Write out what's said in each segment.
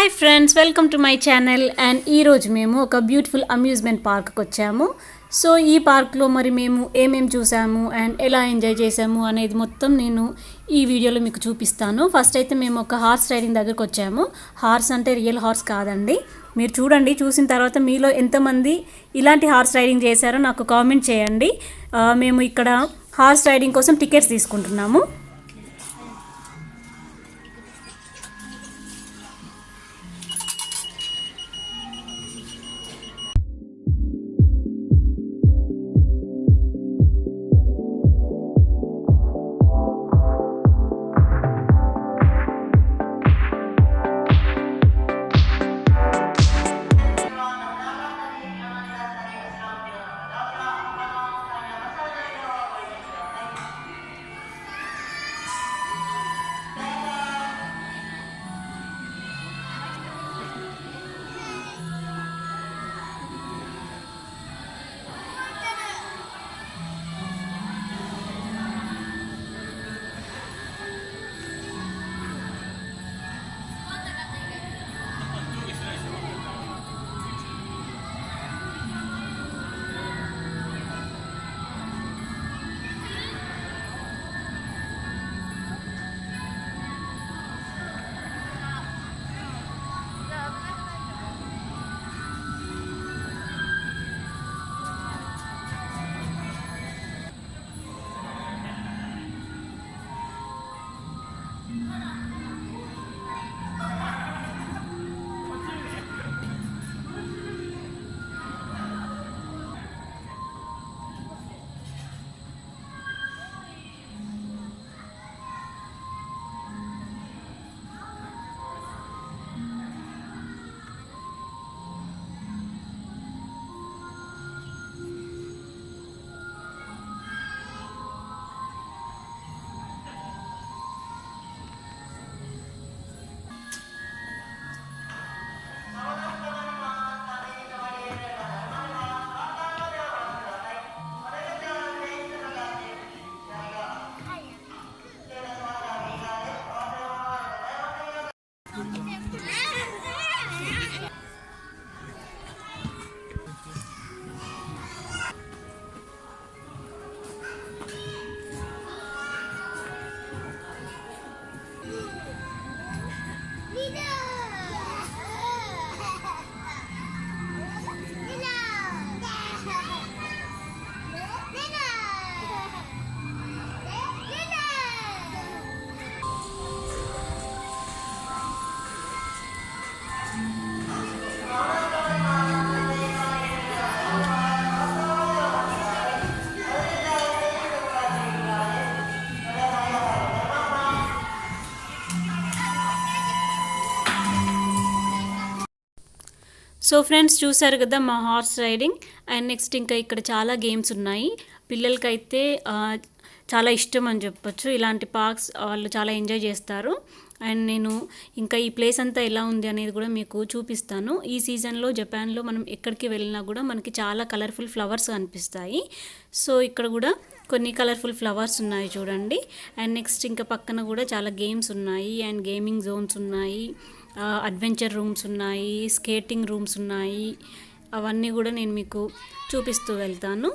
Hi friends, welcome to my channel. And ఈరోజు మేము ఒక బ్యూటిఫుల్ అమ్యూజ్మెంట్ పార్క్కి వచ్చాము. సో ఈ పార్క్లో మరి మేము ఏమేమి చూసాము అండ్ ఎలా ఎంజాయ్ చేసాము అనేది మొత్తం నేను ఈ వీడియోలో మీకు చూపిస్తాను. ఫస్ట్ అయితే మేము ఒక హార్స్ రైడింగ్ దగ్గరకు వచ్చాము. హార్స్ అంటే రియల్ హార్స్ కాదండి. మీరు చూడండి, చూసిన తర్వాత మీలో ఎంతమంది ఇలాంటి హార్స్ రైడింగ్ చేశారో నాకు కామెంట్ చేయండి. మేము ఇక్కడ హార్స్ రైడింగ్ కోసం టికెట్స్ తీసుకుంటున్నాము. సో ఫ్రెండ్స్, చూసారు కదా మా హార్స్ రైడింగ్. అండ్ నెక్స్ట్ ఇంకా ఇక్కడ చాలా గేమ్స్ ఉన్నాయి. పిల్లలకైతే చాలా ఇష్టం అని చెప్పొచ్చు. ఇలాంటి పార్క్స్ వాళ్ళు చాలా ఎంజాయ్ చేస్తారు. అండ్ నేను ఇంకా ఈ ప్లేస్ అంతా ఎలా ఉంది అనేది కూడా మీకు చూపిస్తాను. ఈ సీజన్లో జపాన్లో మనం ఎక్కడికి వెళ్ళినా కూడా మనకి చాలా కలర్ఫుల్ ఫ్లవర్స్ కనిపిస్తాయి. సో ఇక్కడ కూడా కొన్ని కలర్ఫుల్ ఫ్లవర్స్ ఉన్నాయి చూడండి. అండ్ నెక్స్ట్ ఇంకా పక్కన కూడా చాలా గేమ్స్ ఉన్నాయి అండ్ గేమింగ్ జోన్స్ ఉన్నాయి, అడ్వెంచర్ రూమ్స్ ఉన్నాయి, స్కేటింగ్ రూమ్స్ ఉన్నాయి. అవన్నీ కూడా నేను మీకు చూపిస్తూ వెళ్తాను.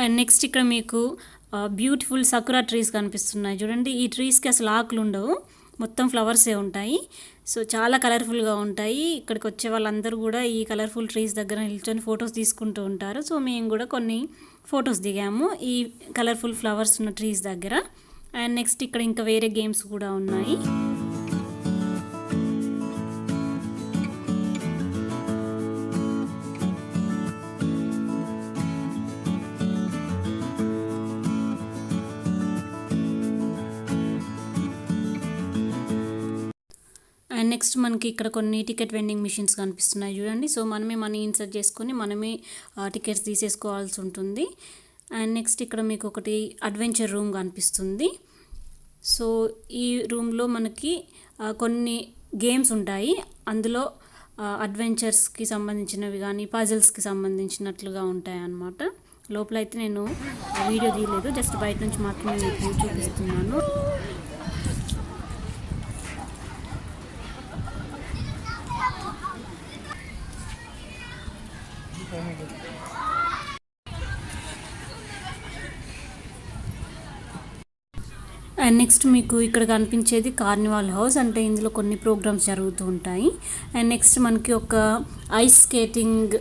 అండ్ నెక్స్ట్ ఇక్కడ మీకు బ్యూటిఫుల్ సకురా ట్రీస్ కనిపిస్తున్నాయి చూడండి. ఈ ట్రీస్కి అసలు ఆకులు ఉండవు, మొత్తం ఫ్లవర్సే ఉంటాయి. సో చాలా కలర్ఫుల్గా ఉంటాయి. ఇక్కడికి వచ్చే వాళ్ళందరూ కూడా ఈ కలర్ఫుల్ ట్రీస్ దగ్గర నిల్చొని ఫొటోస్ తీసుకుంటూ ఉంటారు. సో మేము కూడా కొన్ని ఫొటోస్ దిగాము ఈ కలర్ఫుల్ ఫ్లవర్స్ ఉన్న ట్రీస్ దగ్గర. అండ్ నెక్స్ట్ ఇక్కడ ఇంకా వేరే గేమ్స్ కూడా ఉన్నాయి. అండ్ నెక్స్ట్ మనకి ఇక్కడ కొన్ని టికెట్ వెండింగ్ మిషన్స్ కనిపిస్తున్నాయి చూడండి. సో మనమే మనీ ఇన్సర్ట్ చేసుకొని మనమే టికెట్స్ తీసేసుకోవాల్సి ఉంటుంది. అండ్ నెక్స్ట్ ఇక్కడ మీకు ఒకటి అడ్వెంచర్ రూమ్ కనిపిస్తుంది. సో ఈ రూమ్లో మనకి కొన్ని గేమ్స్ ఉంటాయి. అందులో అడ్వెంచర్స్కి సంబంధించినవి కానీ పజిల్స్కి సంబంధించినట్లుగా ఉంటాయి అన్నమాట. లోపలైతే నేను వీడియో తీయలేదు, జస్ట్ బయట నుంచి మాత్రమే మీకు చూపిస్తున్నాను. అండ్ నెక్స్ట్ మీకు ఇక్కడ కనిపించేది కార్నివాల్ హౌస్, అంటే ఇందులో కొన్ని ప్రోగ్రామ్స్ జరుగుతూ ఉంటాయి. అండ్ నెక్స్ట్ మనకి ఒక ఐస్ స్కేటింగ్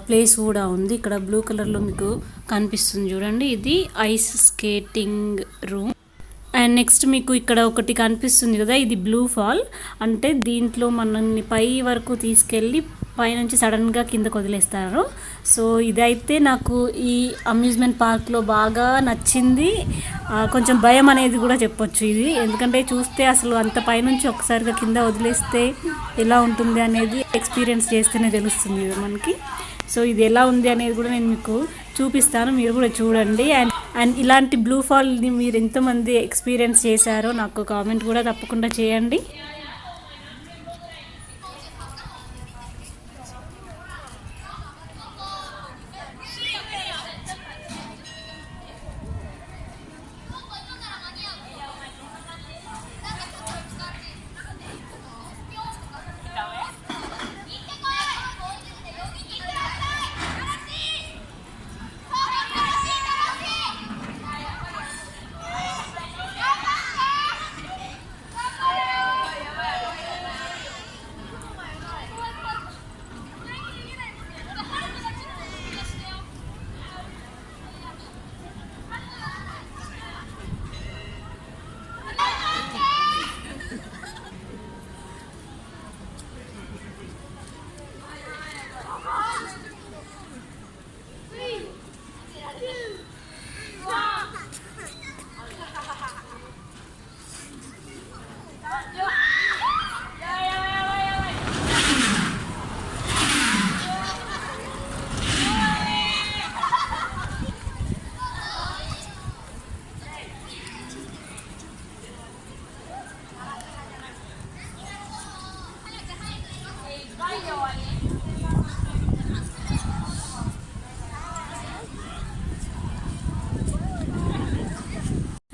ప్లేస్ కూడా ఉంది. ఇక్కడ బ్లూ కలర్లో మీకు కనిపిస్తుంది చూడండి, ఇది ice skating room. And next మీకు ఇక్కడ ఒకటి కనిపిస్తుంది కదా, ఇది బ్లూ ఫాల్, అంటే దీంట్లో మనల్ని పై వరకు తీసుకెళ్ళి పైనుంచి సడన్గా కిందకు వదిలేస్తారు. సో ఇదైతే నాకు ఈ అమ్యూజ్మెంట్ పార్క్లో బాగా నచ్చింది. కొంచెం భయం అనేది కూడా చెప్పొచ్చు ఇది, ఎందుకంటే చూస్తే అసలు అంత పైనుంచి ఒకసారిగా కింద వదిలేస్తే ఎలా ఉంటుంది అనేది ఎక్స్పీరియన్స్ చేస్తేనే తెలుస్తుంది మనకి. సో ఇది ఎలా ఉంది అనేది కూడా నేను మీకు చూపిస్తాను, మీరు కూడా చూడండి. అండ్ ఇలాంటి బ్లూ ఫాల్ని మీరు ఎంతమంది ఎక్స్పీరియన్స్ చేశారో నాకు కామెంట్ కూడా తప్పకుండా చేయండి.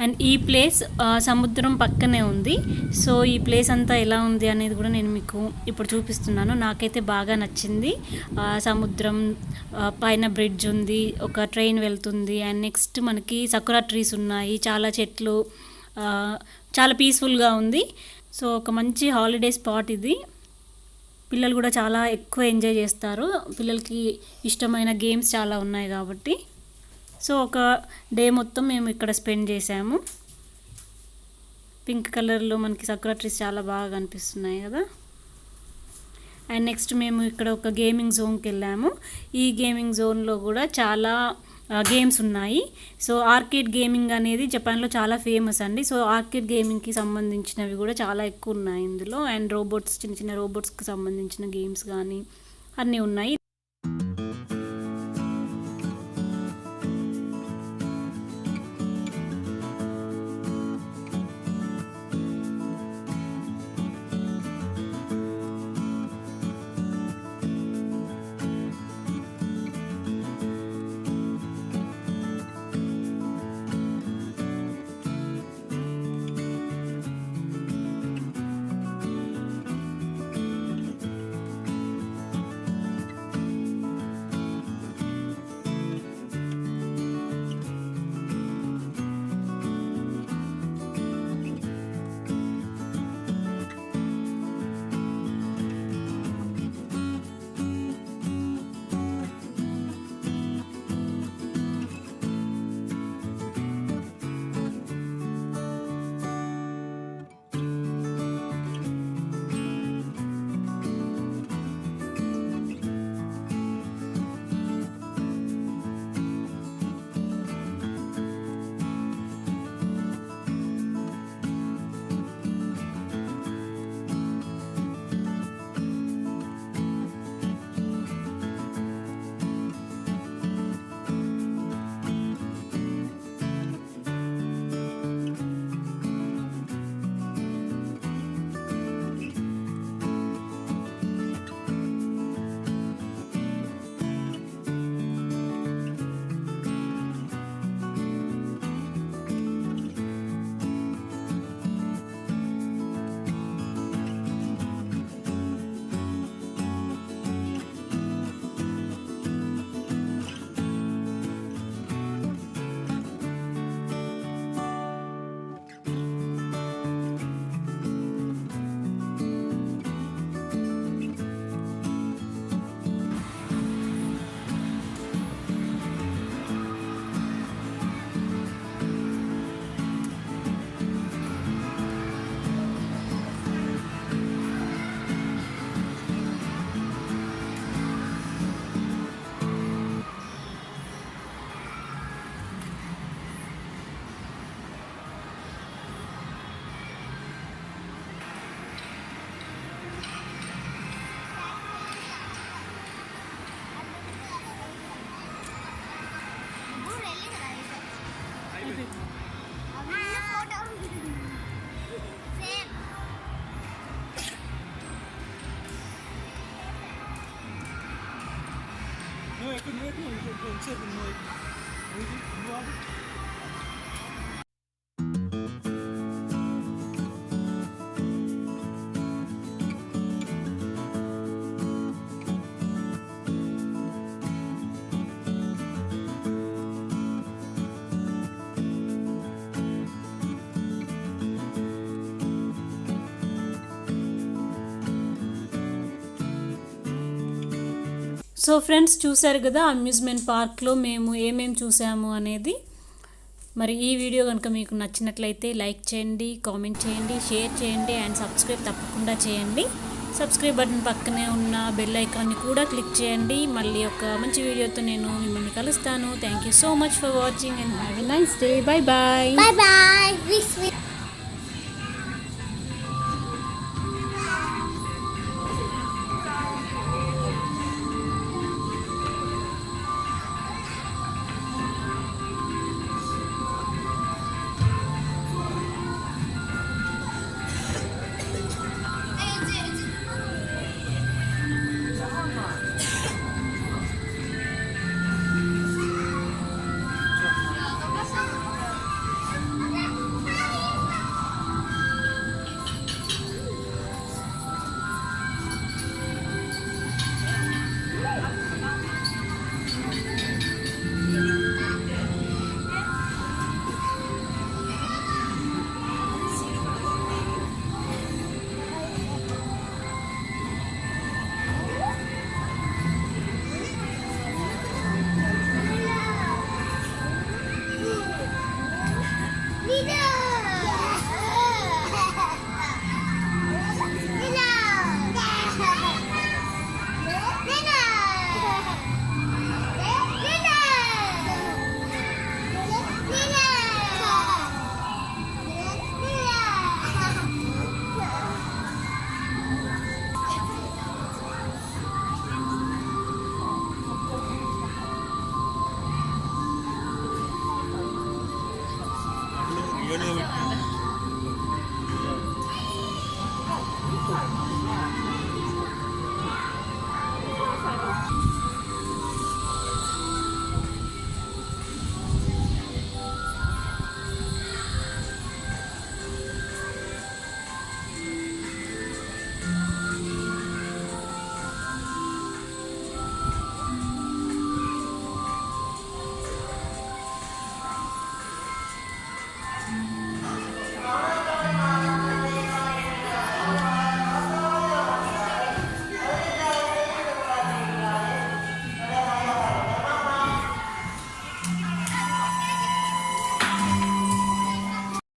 అండ్ ఈ ప్లేస్ సముద్రం పక్కనే ఉంది. సో ఈ ప్లేస్ అంతా ఎలా ఉంది అనేది కూడా నేను మీకు ఇప్పుడు చూపిస్తున్నాను. నాకైతే బాగా నచ్చింది. సముద్రం పైన బ్రిడ్జ్ ఉంది, ఒక ట్రైన్ వెళ్తుంది. అండ్ నెక్స్ట్ మనకి సకురా ట్రీస్ ఉన్నాయి, చాలా చెట్లు, చాలా పీస్ఫుల్గా ఉంది. సో ఒక మంచి హాలిడే స్పాట్ ఇది. పిల్లలు కూడా చాలా ఎక్కువ ఎంజాయ్ చేస్తారు, పిల్లలకి ఇష్టమైన గేమ్స్ చాలా ఉన్నాయి కాబట్టి. సో ఒక డే మొత్తం మేము ఇక్కడ స్పెండ్ చేసాము. పింక్ కలర్లో మనకి సకురా ట్రీస్ చాలా బాగా కనిపిస్తున్నాయి కదా. అండ్ నెక్స్ట్ మేము ఇక్కడ ఒక గేమింగ్ జోన్కి వెళ్ళాము. ఈ గేమింగ్ జోన్లో కూడా చాలా గేమ్స్ ఉన్నాయి. సో ఆర్కేడ్ గేమింగ్ అనేది జపాన్లో చాలా ఫేమస్ అండి. సో ఆర్కేడ్ గేమింగ్కి సంబంధించినవి కూడా చాలా ఎక్కువ ఉన్నాయి ఇందులో. అండ్ రోబోట్స్, చిన్న చిన్న రోబోట్స్కి సంబంధించిన గేమ్స్ కానీ అన్నీ ఉన్నాయి. సో ఫ్రెండ్స్, చూశారు కదా అమ్యూజ్మెంట్ పార్క్లో మేము ఏమేమి చూసాము అనేది. మరి ఈ వీడియో కనుక మీకు నచ్చినట్లయితే లైక్ చేయండి, కామెంట్ చేయండి, షేర్ చేయండి అండ్ సబ్స్క్రైబ్ తప్పకుండా చేయండి. సబ్స్క్రైబ్ బటన్ పక్కనే ఉన్న బెల్ ఐకాన్ని కూడా క్లిక్ చేయండి. మళ్ళీ ఒక మంచి వీడియోతో నేను మిమ్మల్ని కలుస్తాను. Thank you so much for watching and have a nice day. Bye bye. Bye bye. Video